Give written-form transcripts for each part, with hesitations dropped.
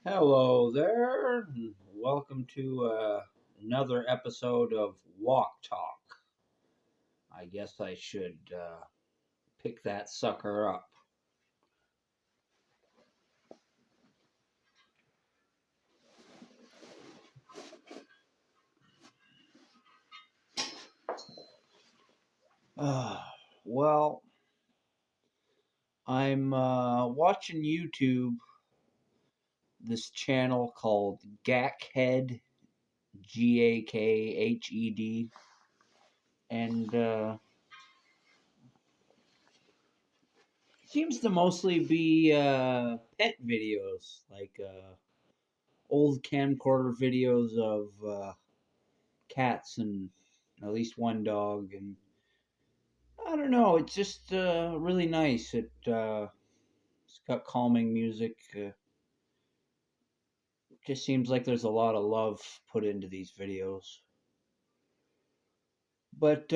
Hello there, and welcome to another episode of WOK Talk. I guess I should pick that sucker up. Uh, well, I'm watching YouTube, this channel called Gakhed, Gakhed, and seems to mostly be pet videos, like old camcorder videos of cats and at least one dog. And I don't know, it's just really nice. It's got calming music. Just seems like there's a lot of love put into these videos. But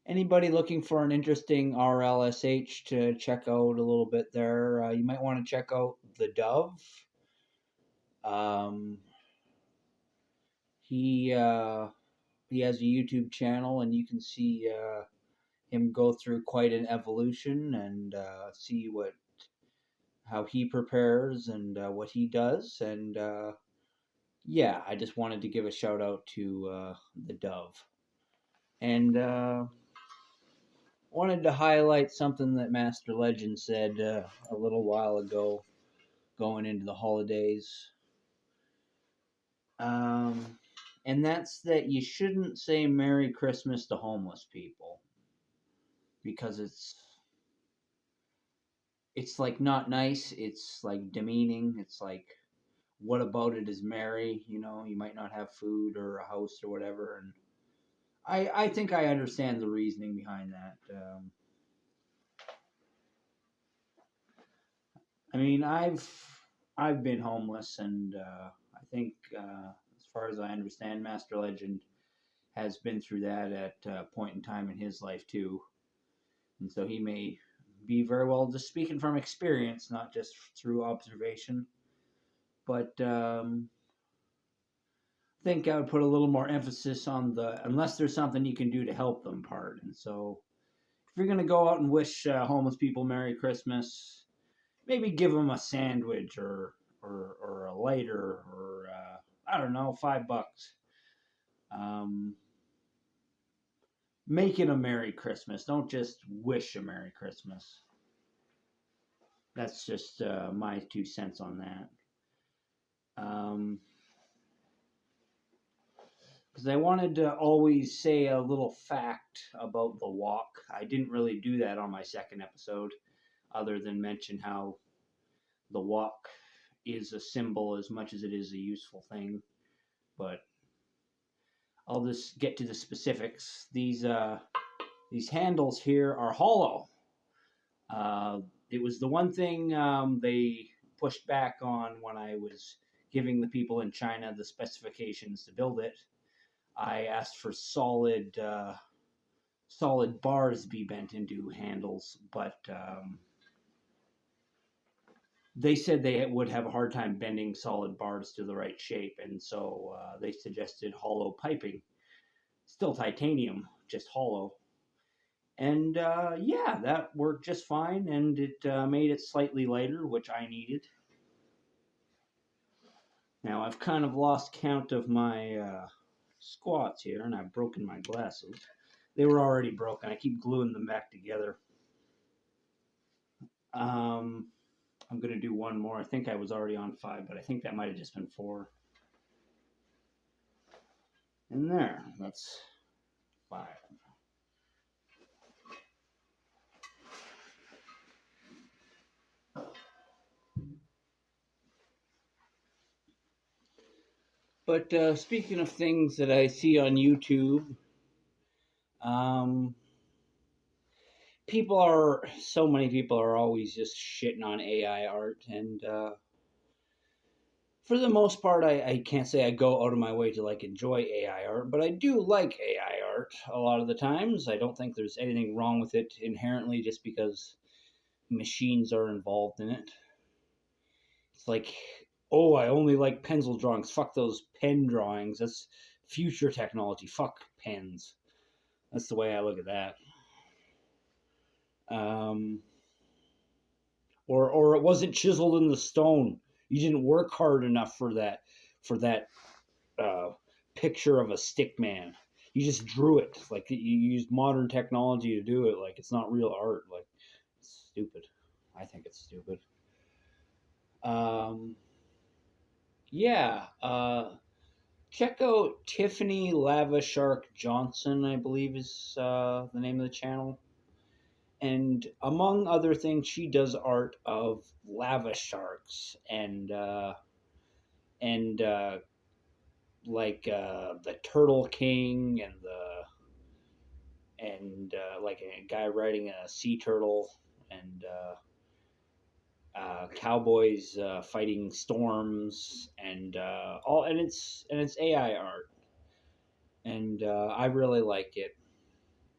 anybody looking for an interesting RLSH to check out a little bit there, you might want to check out the Dove. Um, he uh, he has a YouTube channel, and you can see him go through quite an evolution and see what how he prepares and what he does. And yeah, I just wanted to give a shout out to the Dove, and wanted to highlight something that Master Legend said a little while ago, going into the holidays. Um, and that's that you shouldn't say Merry Christmas to homeless people because it's like not nice. It's like demeaning. It's like, what about it is merry? You know, you might not have food or a house or whatever. And I think I understand the reasoning behind that. I mean, I've been homeless, and I think as far as I understand, Master Legend has been through that at a point in time in his life too, and so he may be very well just speaking from experience, not just through observation. But I think I would put a little more emphasis on the unless there's something you can do to help them part. And so, if you're gonna go out and wish homeless people Merry Christmas, maybe give them a sandwich or a lighter or I don't know, $5. Um, make it a Merry Christmas. Don't just wish a Merry Christmas. That's just my 2 cents on that. Um, because I wanted to always say a little fact about the walk. I didn't really do that on my second episode, other than mention how the walk is a symbol as much as it is a useful thing. But I'll just get to the specifics. These handles here are hollow. Uh, it was the one thing they pushed back on when I was giving the people in China the specifications to build it. I asked for solid bars be bent into handles, but they said they would have a hard time bending solid bars to the right shape, and so they suggested hollow piping. Still titanium, just hollow. And yeah, that worked just fine, and it made it slightly lighter, which I needed. Now I've kind of lost count of my squats here, and I've broken my glasses. They were already broken. I keep gluing them back together. Um, I'm going to do one more. I think I was already on 5, but I think that might have just been 4. And there, that's 5. But speaking of things that I see on YouTube, um, so many people are always just shitting on AI art. And for the most part, I can't say I go out of my way to like enjoy AI art, but I do like AI art a lot of the times. I don't think there's anything wrong with it inherently just because machines are involved in it. like, oh, I only like pencil drawings. Fuck those pen drawings. That's future technology. Fuck pens. That's the way I look at that. Um, or it wasn't chiseled in the stone. You didn't work hard enough for that uh, picture of a stick man. You just drew it. Like you used modern technology to do it. Like it's not real art. Like it's stupid. I think it's stupid. Um, yeah. Check out Tiffany Lava Shark Johnson, I believe is the name of the channel. And among other things, she does art of lava sharks and like the Turtle King and like a guy riding a sea turtle and cowboys fighting storms and all and it's AI art and I really like it.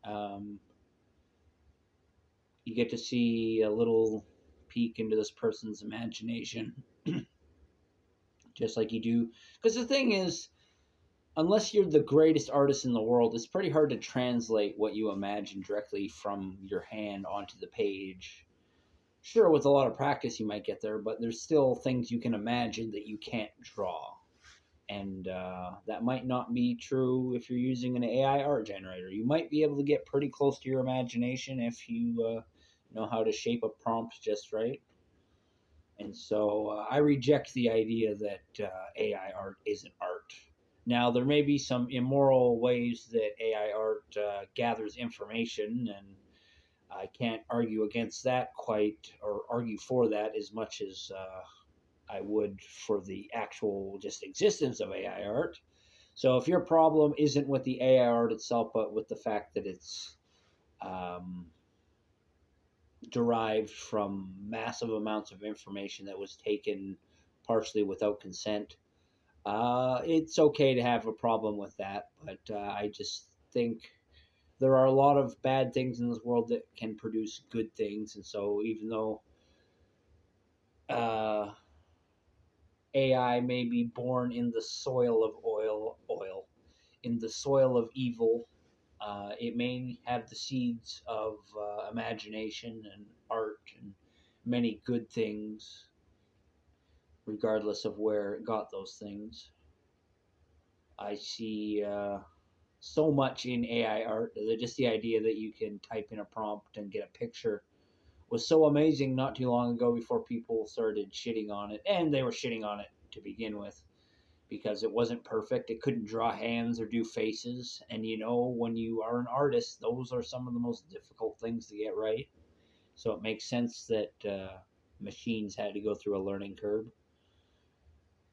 Um, you get to see a little peek into this person's imagination, just like you do. Because the thing is, unless you're the greatest artist in the world, it's pretty hard to translate what you imagine directly from your hand onto the page. Sure, with a lot of practice, you might get there, but there's still things you can imagine that you can't draw. And that might not be true if you're using an AI art generator. You might be able to get pretty close to your imagination if you know how to shape a prompt just right. And so I reject the idea that AI art isn't art. Now, there may be some immoral ways that AI art gathers information, and I can't argue against that quite, or argue for that as much as I would for the actual just existence of AI art. So if your problem isn't with the AI art itself, but with the fact that it's um, derived from massive amounts of information that was taken partially without consent, it's okay to have a problem with that. But I just think there are a lot of bad things in this world that can produce good things. And so even though uh, AI may be born in the soil of oil, in the soil of evil. It may have the seeds of imagination and art and many good things, regardless of where it got those things. I see so much in AI art. Just the idea that you can type in a prompt and get a picture was so amazing not too long ago before people started shitting on it. And they were shitting on it to begin with because it wasn't perfect. It couldn't draw hands or do faces. And you know, when you are an artist, those are some of the most difficult things to get right. So it makes sense that machines had to go through a learning curve.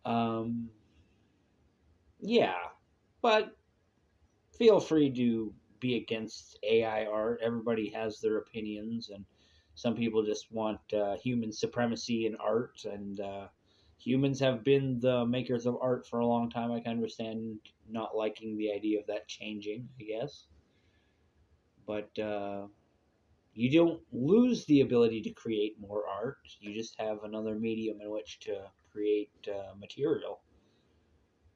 Um, yeah, but feel free to be against AI art. Everybody has their opinions, and some people just want human supremacy in art, and humans have been the makers of art for a long time. I can understand not liking the idea of that changing, I guess. But you don't lose the ability to create more art. You just have another medium in which to create material.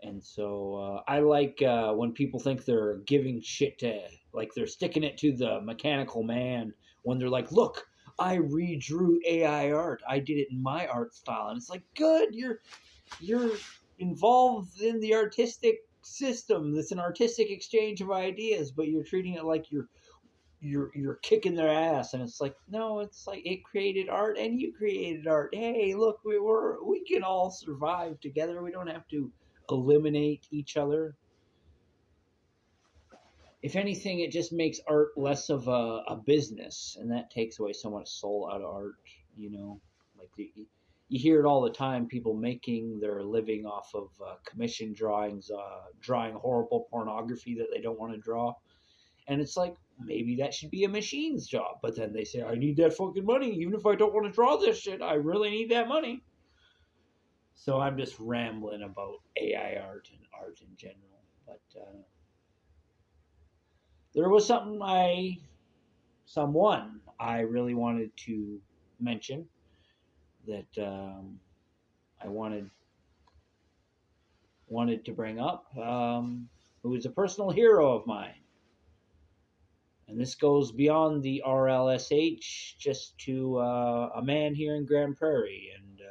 And so I like when people think they're giving shit to, like they're sticking it to the mechanical man when they're like, look, I redrew AI art. I did it in my art style. And it's like, good, you're involved in the artistic system. It's an artistic exchange of ideas, but you're treating it like you're kicking their ass, and it's like, no, it's like it created art and you created art. Hey, look, we can all survive together. We don't have to eliminate each other. If anything, it just makes art less of a business, and that takes away so much soul out of art. You know, like you hear it all the time, people making their living off of commission drawings, drawing horrible pornography that they don't want to draw. And it's like, maybe that should be a machine's job. But then they say, I need that fucking money. Even if I don't want to draw this shit, I really need that money. So I'm just rambling about AI art and art in general. But there was someone I really wanted to mention that I wanted to bring up, who is a personal hero of mine. And this goes beyond the RLSH just to a man here in Grand Prairie. And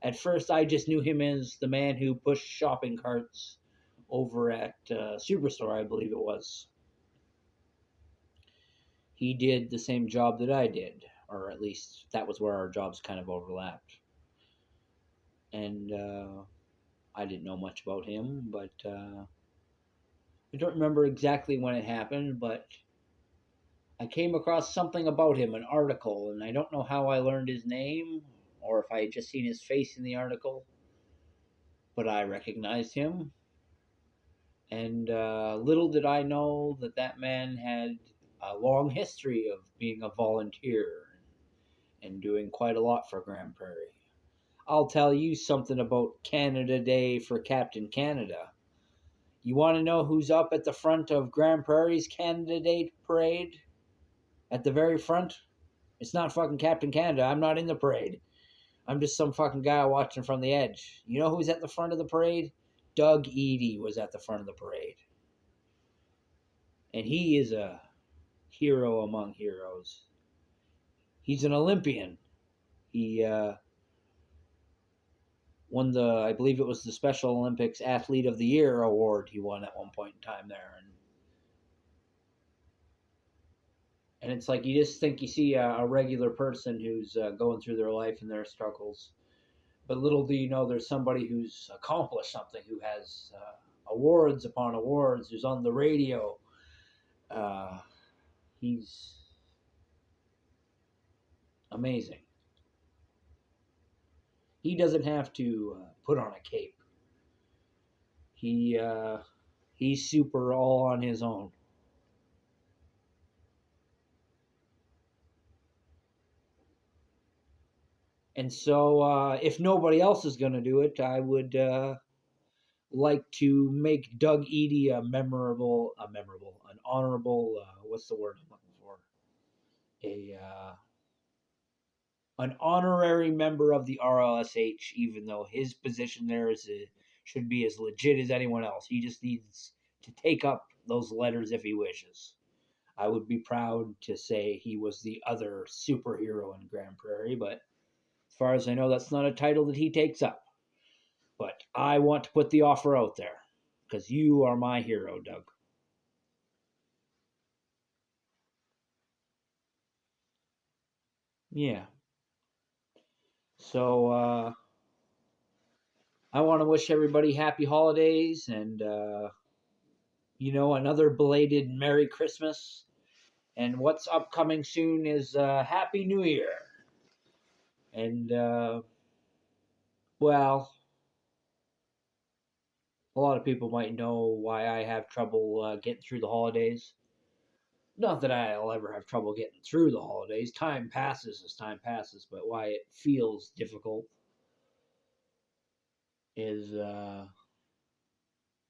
at first, I just knew him as the man who pushed shopping carts over at Superstore, I believe it was. He did the same job that I did, or at least that was where our jobs kind of overlapped. And I didn't know much about him, but I don't remember exactly when it happened, but I came across something about him, an article, and I don't know how I learned his name or if I had just seen his face in the article, but I recognized him. And little did I know that that man had a long history of being a volunteer and doing quite a lot for Grand Prairie. I'll tell you something about Canada Day for Captain Canada. You want to know who's up at the front of Grand Prairie's Canada Day parade? At the very front? It's not fucking Captain Canada. I'm not in the parade. I'm just some fucking guy watching from the edge. You know who's at the front of the parade? Doug Edey was at the front of the parade. And he is a hero among heroes. He's an Olympian. He won I believe it was the Special Olympics Athlete of the Year award he won at one point in time there. And it's like you just think you see a regular person who's going through their life and their struggles. But little do you know there's somebody who's accomplished something, who has awards upon awards, who's on the radio. He's amazing. He doesn't have to put on a cape. He's super all on his own. And so, if nobody else is going to do it, I would like to make Doug Edey an honorable, what's the word I'm looking for? An honorary member of the RLSH, even though his position there should be as legit as anyone else. He just needs to take up those letters if he wishes. I would be proud to say he was the other superhero in Grand Prairie, but as far as I know, that's not a title that he takes up. But I want to put the offer out there because you are my hero, Doug. Yeah. So I want to wish everybody happy holidays and, another belated Merry Christmas. And what's upcoming soon is Happy New Year. And, well, a lot of people might know why I have trouble getting through the holidays. Not that I'll ever have trouble getting through the holidays. Time passes as time passes, but why it feels difficult is that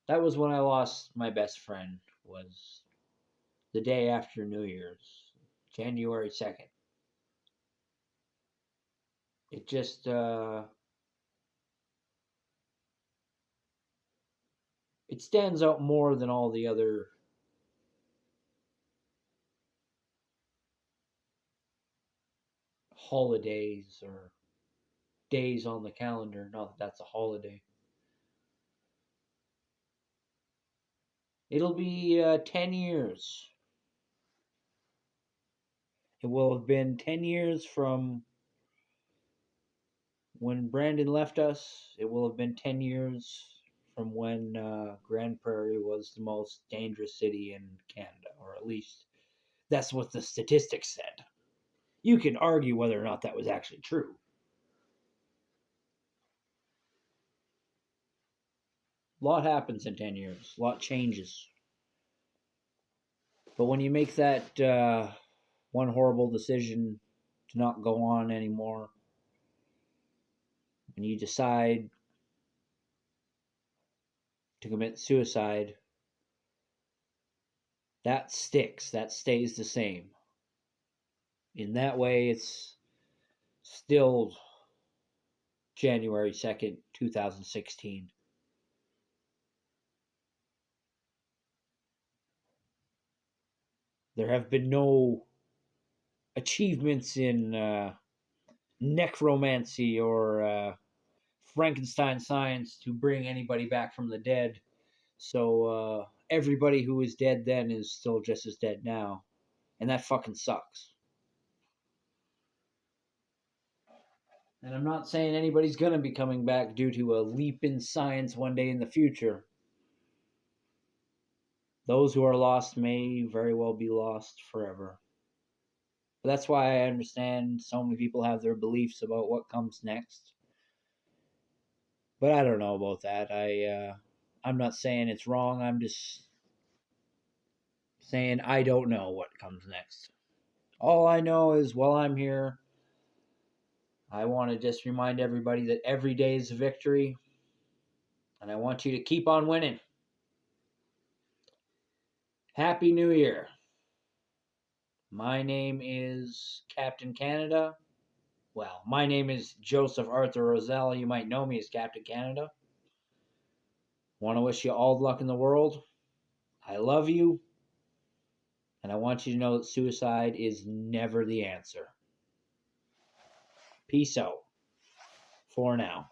was when I lost my best friend. Was the day after New Year's, January 2nd. It just it stands out more than all the other holidays or days on the calendar. Not that that's a holiday. It'll be 10 years. It will have been 10 years from when Brandon left us. It will have been 10 years from when Grand Prairie was the most dangerous city in Canada, or at least that's what the statistics said. You can argue whether or not that was actually true. A lot happens in 10 years, a lot changes. But when you make that one horrible decision to not go on anymore, when you decide to commit suicide, that sticks, that stays the same. In that way, it's still January 2nd, 2016. There have been no achievements in necromancy or Frankenstein science to bring anybody back from the dead. So everybody who was dead then is still just as dead now. And that fucking sucks. And I'm not saying anybody's going to be coming back due to a leap in science one day in the future. Those who are lost may very well be lost forever. But that's why I understand so many people have their beliefs about what comes next. But I don't know about that. I'm not saying it's wrong. I'm just saying I don't know what comes next. All I know is while I'm here, I want to just remind everybody that every day is a victory, and I want you to keep on winning. Happy New Year. My name is Captain Canada. Well, my name is Joseph Arthur Roszell. You might know me as Captain Canada. Want to wish you all the luck in the world. I love you. And I want you to know that suicide is never the answer. Peace out. For now.